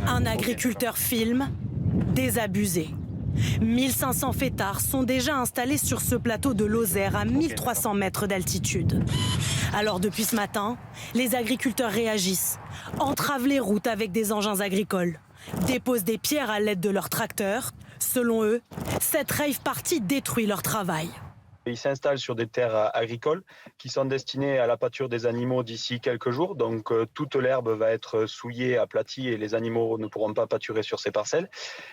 Un agriculteur filme, désabusé. 1500 fêtards sont déjà installés sur ce plateau de Lozère à 1300 mètres d'altitude. Alors depuis ce matin, les agriculteurs réagissent, entravent les routes avec des engins agricoles, déposent des pierres à l'aide de leurs tracteurs. Selon eux, cette rave party détruit leur travail. Ils s'installent sur des terres agricoles qui sont destinées à la pâture des animaux d'ici quelques jours. Donc toute l'herbe va être souillée, aplatie et les animaux ne pourront pas pâturer sur ces parcelles.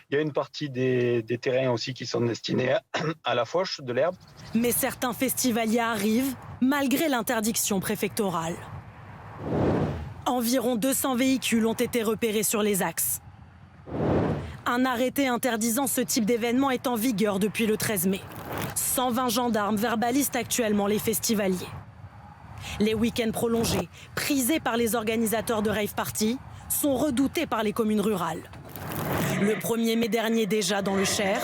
Il y a une partie des terrains aussi qui sont destinés à la fauche de l'herbe. Mais certains festivaliers arrivent malgré l'interdiction préfectorale. Environ 200 véhicules ont été repérés sur les axes. Un arrêté interdisant ce type d'événement est en vigueur depuis le 13 mai. 120 gendarmes verbalisent actuellement les festivaliers. Les week-ends prolongés, prisés par les organisateurs de rave party, sont redoutés par les communes rurales. Le 1er mai dernier déjà dans le Cher,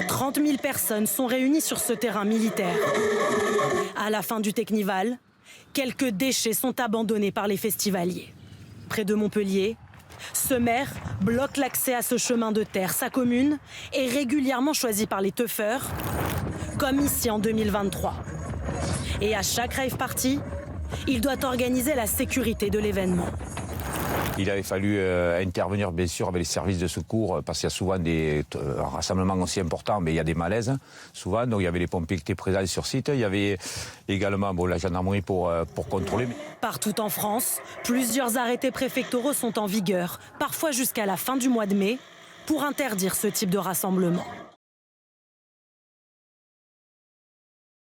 30 000 personnes sont réunies sur ce terrain militaire. À la fin du Technival, quelques déchets sont abandonnés par les festivaliers. Près de Montpellier, ce maire bloque l'accès à ce chemin de terre. Sa commune est régulièrement choisie par les teufeurs, comme ici en 2023. Et à chaque rave party, il doit organiser la sécurité de l'événement. Il avait fallu intervenir bien sûr avec les services de secours parce qu'il y a souvent des rassemblements aussi importants, mais il y a des malaises souvent. Donc il y avait les pompiers qui étaient présents sur site. Il y avait également la gendarmerie pour contrôler. Partout en France, plusieurs arrêtés préfectoraux sont en vigueur, parfois jusqu'à la fin du mois de mai, pour interdire ce type de rassemblement.